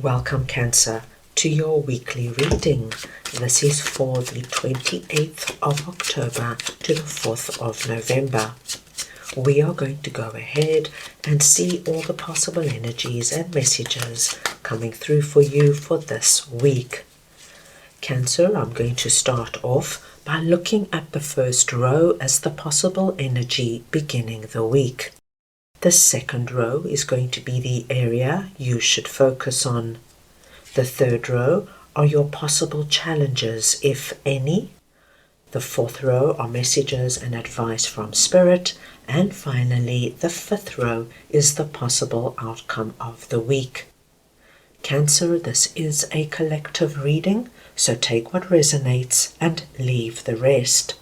Welcome, Cancer, to your weekly reading. This is for the 28th of October to the 4th of November. We are going to go ahead and see all the possible energies and messages coming through for you for this week. Cancer, I'm going to start off by looking at the first row as the possible energy beginning the week. The second row is going to be the area you should focus on. The third row are your possible challenges, if any. The fourth row are messages and advice from Spirit. And finally, the fifth row is the possible outcome of the week. Cancer, this is a collective reading, so take what resonates and leave the rest.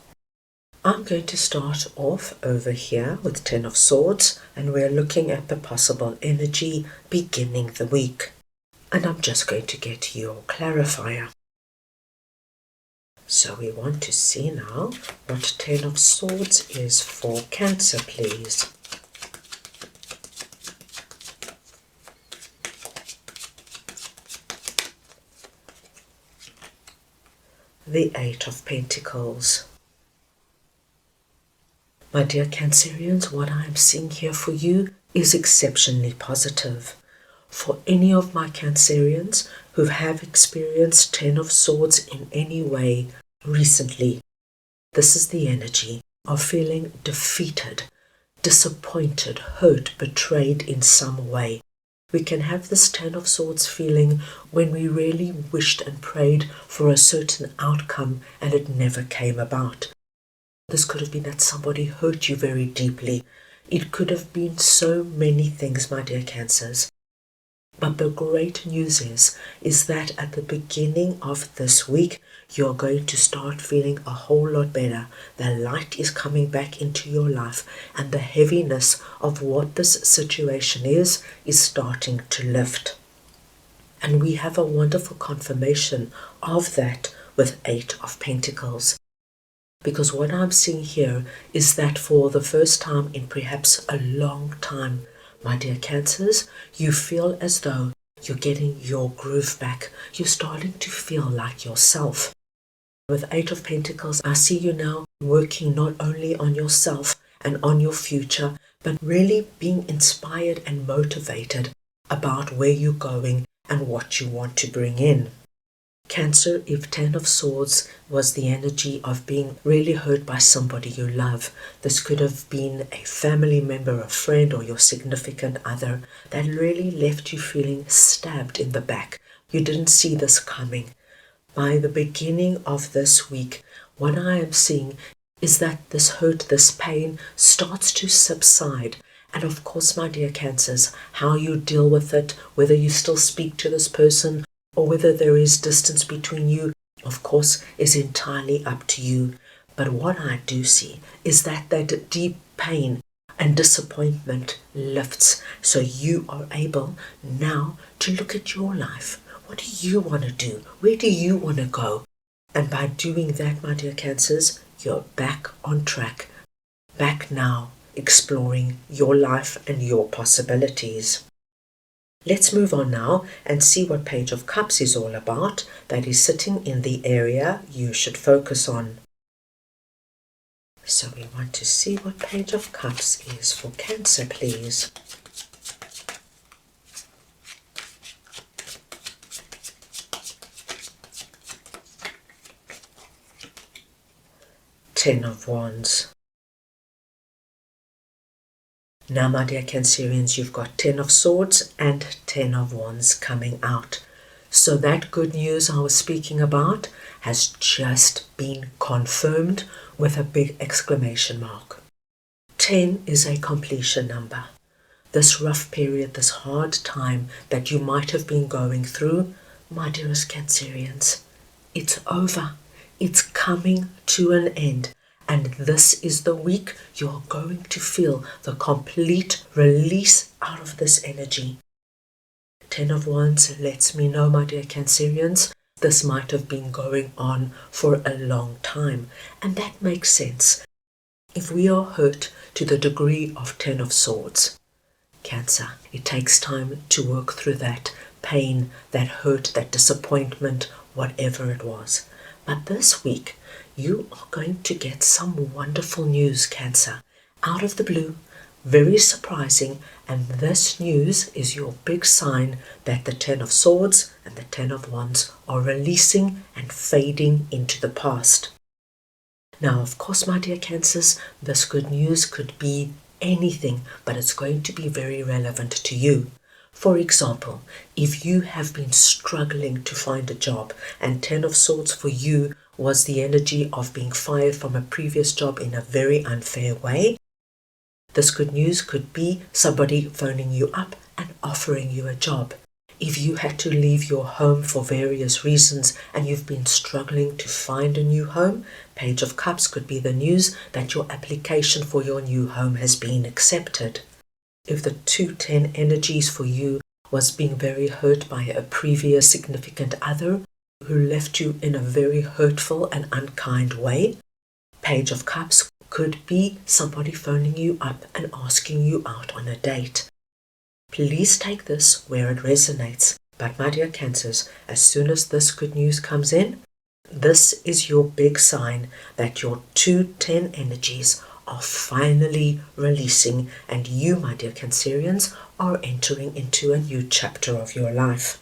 I'm going to start off over here with Ten of Swords, and we're looking at the possible energy beginning the week. And I'm just going to get your clarifier. So we want to see now what Ten of Swords is for Cancer, please. The Eight of Pentacles. My dear Cancerians, what I am seeing here for you is exceptionally positive. For any of my Cancerians who have experienced Ten of Swords in any way recently, this is the energy of feeling defeated, disappointed, hurt, betrayed in some way. We can have this Ten of Swords feeling when we really wished and prayed for a certain outcome and it never came about. This could have been that somebody hurt you very deeply. It could have been so many things, my dear Cancers. But the great news is that at the beginning of this week, you're going to start feeling a whole lot better. The light is coming back into your life, and the heaviness of what this situation is starting to lift. And we have a wonderful confirmation of that with Eight of Pentacles. Because what I'm seeing here is that for the first time in perhaps a long time, my dear Cancers, you feel as though you're getting your groove back. You're starting to feel like yourself. With Eight of Pentacles, I see you now working not only on yourself and on your future, but really being inspired and motivated about where you're going and what you want to bring in. Cancer, if Ten of Swords was the energy of being really hurt by somebody you love, this could have been a family member, a friend, or your significant other that really left you feeling stabbed in the back. You didn't see this coming. By the beginning of this week, what I am seeing is that this hurt, this pain starts to subside. And of course, my dear Cancers, how you deal with it, whether you still speak to this person, or whether there is distance between you, of course, is entirely up to you. But what I do see is that deep pain and disappointment lifts, so you are able now to look at your life. What do you want to do? Where do you want to go? And by doing that, my dear Cancers, you're back on track. Back now, exploring your life and your possibilities. Let's move on now and see what Page of Cups is all about, that is sitting in the area you should focus on. So we want to see what Page of Cups is for Cancer, please. Ten of Wands. Now, my dear Cancerians, you've got Ten of Swords and Ten of Wands coming out. So that good news I was speaking about has just been confirmed with a big exclamation mark. 10 is a completion number. This rough period, this hard time that you might have been going through, my dearest Cancerians, it's over. It's coming to an end. And this is the week you're going to feel the complete release out of this energy. Ten of Wands lets me know, my dear Cancerians, this might have been going on for a long time. And that makes sense. If we are hurt to the degree of Ten of Swords, Cancer. It takes time to work through that pain, that hurt, that disappointment, whatever it was. But this week, you are going to get some wonderful news, Cancer, out of the blue, very surprising, and this news is your big sign that the Ten of Swords and the Ten of Wands are releasing and fading into the past. Now, of course, my dear Cancers, this good news could be anything, but it's going to be very relevant to you. For example, if you have been struggling to find a job and Ten of Swords for you was the energy of being fired from a previous job in a very unfair way, this good news could be somebody phoning you up and offering you a job. If you had to leave your home for various reasons and you've been struggling to find a new home, Page of Cups could be the news that your application for your new home has been accepted. If the 210 energies for you was being very hurt by a previous significant other who left you in a very hurtful and unkind way, Page of Cups could be somebody phoning you up and asking you out on a date. Please take this where it resonates. But my dear Cancers, as soon as this good news comes in, this is your big sign that your 210 energies are finally releasing and you, my dear Cancerians, are entering into a new chapter of your life.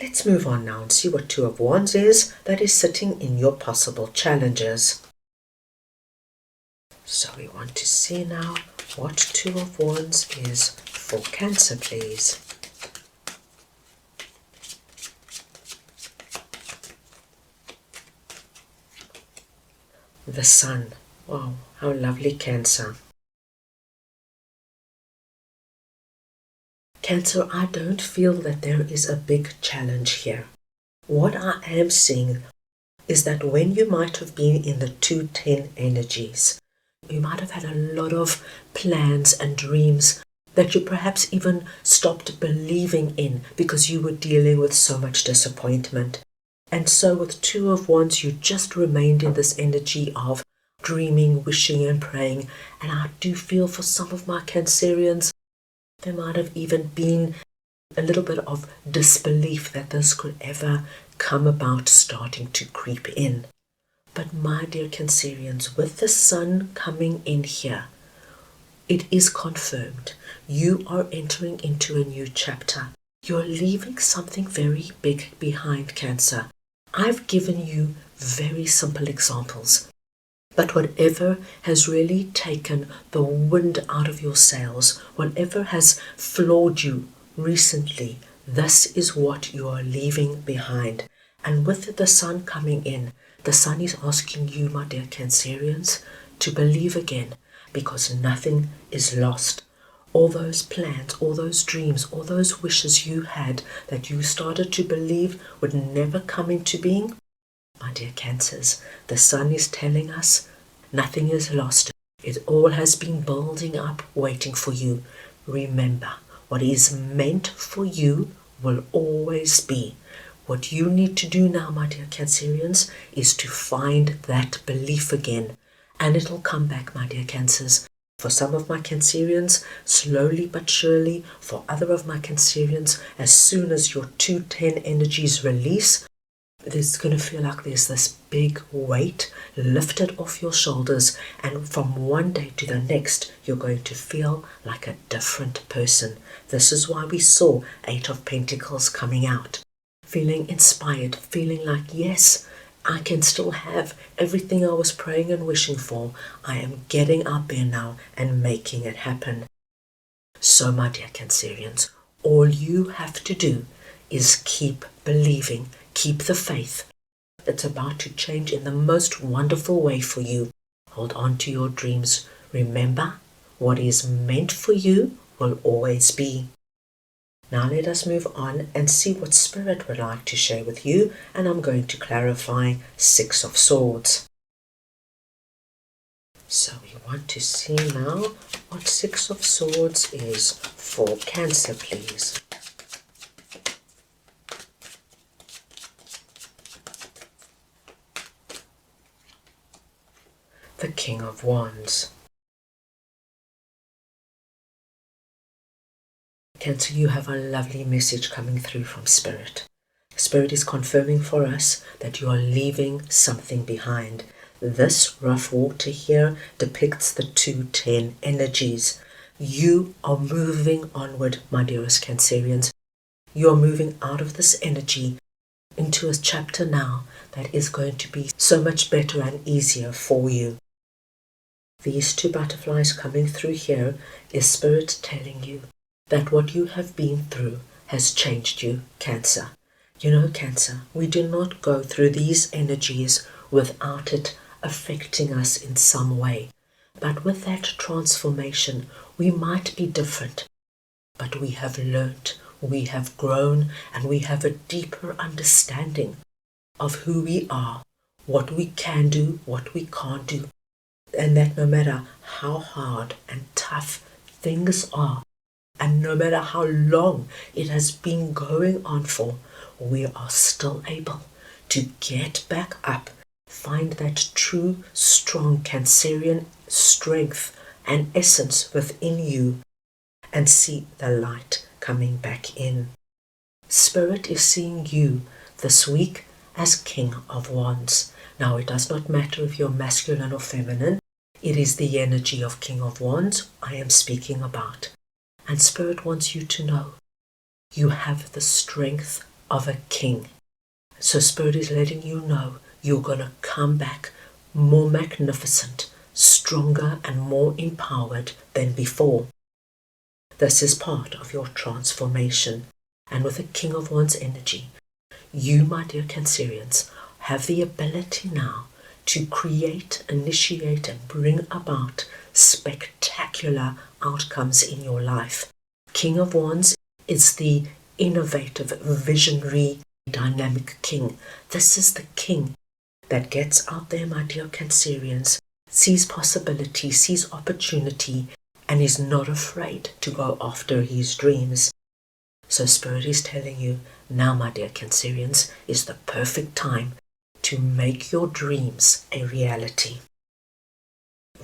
Let's move on now and see what Two of Wands is that is sitting in your possible challenges. So we want to see now what Two of Wands is for Cancer, please. The Sun. Wow, how lovely, Cancer. Cancer, I don't feel that there is a big challenge here. What I am seeing is that when you might have been in the 210 energies, you might have had a lot of plans and dreams that you perhaps even stopped believing in because you were dealing with so much disappointment. And so with Two of Wands, you just remained in this energy of dreaming, wishing and praying. And I do feel for some of my Cancerians, there might have even been a little bit of disbelief that this could ever come about, starting to creep in. But my dear Cancerians, with the Sun coming in here, it is confirmed. You are entering into a new chapter. You're leaving something very big behind, Cancer. I've given you very simple examples. But whatever has really taken the wind out of your sails, whatever has floored you recently, this is what you are leaving behind. And with the Sun coming in, the Sun is asking you, my dear Cancerians, to believe again, because nothing is lost. All those plans, all those dreams, all those wishes you had that you started to believe would never come into being, my dear Cancers, the Sun is telling us nothing is lost. It all has been building up, waiting for you. Remember, what is meant for you will always be. What you need to do now, my dear Cancerians, is to find that belief again. And it'll come back, my dear Cancers. For some of my Cancerians, slowly but surely. For other of my Cancerians, as soon as your 210 energies release, it's going to feel like there's this big weight lifted off your shoulders, and from one day to the next, you're going to feel like a different person. This is why we saw Eight of Pentacles coming out. Feeling inspired, feeling like, yes, I can still have everything I was praying and wishing for. I am getting up there now and making it happen. So, my dear Cancerians, all you have to do is keep believing, keep the faith. It's about to change in the most wonderful way for you. Hold on to your dreams. Remember, what is meant for you will always be. Now let us move on and see what Spirit would like to share with you, and I'm going to clarify Six of Swords. So we want to see now what Six of Swords is for Cancer, please. The King of Wands. Cancer, you have a lovely message coming through from Spirit. Spirit is confirming for us that you are leaving something behind. This rough water here depicts the 210 energies. You are moving onward, my dearest Cancerians. You are moving out of this energy into a chapter now that is going to be so much better and easier for you. These 2 butterflies coming through here is Spirit telling you that what you have been through has changed you, Cancer. You know, Cancer, we do not go through these energies without it affecting us in some way. But with that transformation, we might be different. But we have learnt, we have grown, and we have a deeper understanding of who we are, what we can do, what we can't do. And that no matter how hard and tough things are, and no matter how long it has been going on for, we are still able to get back up, find that true, strong Cancerian strength and essence within you, and see the light coming back in. Spirit is seeing you this week as King of Wands. Now, it does not matter if you're masculine or feminine. It is the energy of King of Wands I am speaking about. And Spirit wants you to know you have the strength of a king. So Spirit is letting you know you're going to come back more magnificent, stronger and more empowered than before. This is part of your transformation. And with the King of Wands energy, you, my dear Cancerians, have the ability now to create, initiate and bring about spectacular outcomes in your life. King of Wands is the innovative, visionary, dynamic king. This is the king that gets out there, my dear Cancerians, sees possibility, sees opportunity, and is not afraid to go after his dreams. So Spirit is telling you, now, my dear Cancerians, is the perfect time to make your dreams a reality.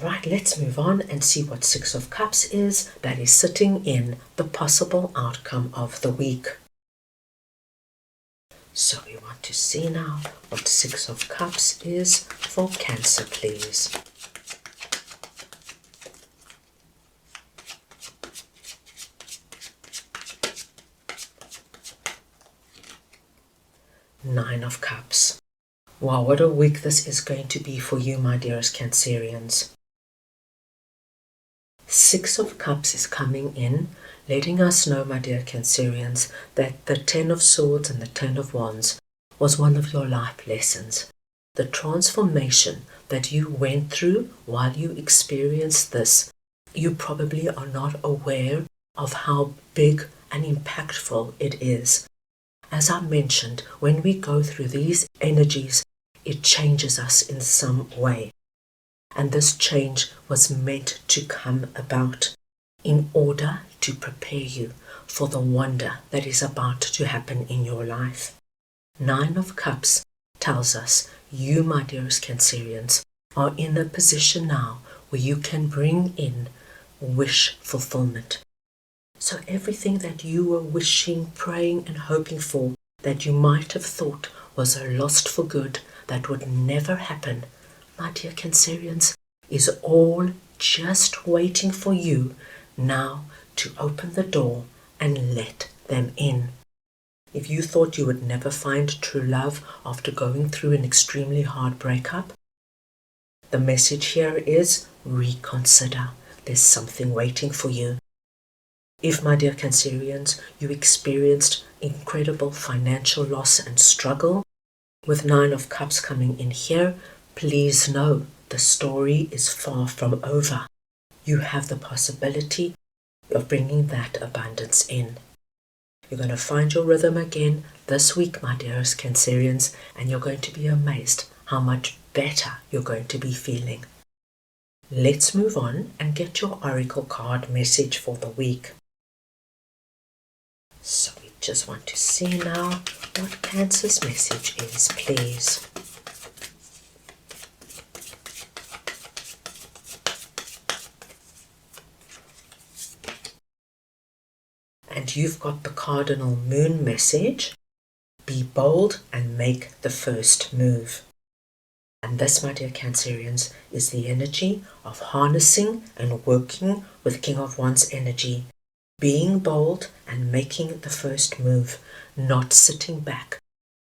Right, let's move on and see what 6 of Cups is that is sitting in the possible outcome of the week. So we want to see now what 6 of Cups is for Cancer, please. Nine of Cups. Wow, what a week this is going to be for you, my dearest Cancerians. 6 of Cups is coming in, letting us know, my dear Cancerians, that the 10 of Swords and the 10 of Wands was one of your life lessons. The transformation that you went through while you experienced this, you probably are not aware of how big and impactful it is. As I mentioned, when we go through these energies, it changes us in some way. And this change was meant to come about in order to prepare you for the wonder that is about to happen in your life. 9 of Cups tells us you, my dearest Cancerians, are in a position now where you can bring in wish fulfillment. So everything that you were wishing, praying and hoping for, that you might have thought was a lost for good, that would never happen, my dear Cancerians, is all just waiting for you now to open the door and let them in. If you thought you would never find true love after going through an extremely hard breakup, the message here is reconsider. There's something waiting for you. If, my dear Cancerians, you experienced incredible financial loss and struggle, with 9 of Cups coming in here, please know the story is far from over. You have the possibility of bringing that abundance in. You're going to find your rhythm again this week, my dearest Cancerians, and you're going to be amazed how much better you're going to be feeling. Let's move on and get your oracle card message for the week. So we just want to see now what Cancer's message is, please. And and you've got the cardinal moon message. Be bold and make the first move. And this, my dear Cancerians, is the energy of harnessing and working with King of Wands energy. Being bold and making the first move, not sitting back,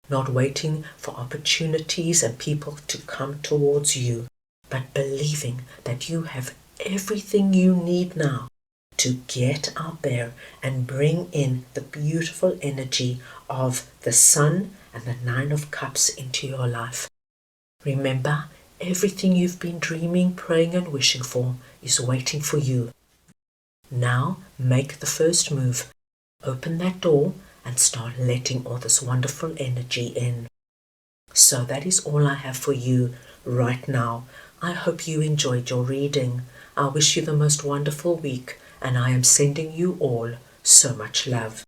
not waiting for opportunities and people to come towards you, but believing that you have everything you need now to get out there and bring in the beautiful energy of the Sun and the Nine of Cups into your life. Remember, everything you've been dreaming, praying and wishing for is waiting for you. Now make the first move. Open that door and start letting all this wonderful energy in. So that is all I have for you right now. I hope you enjoyed your reading. I wish you the most wonderful week, and I am sending you all so much love.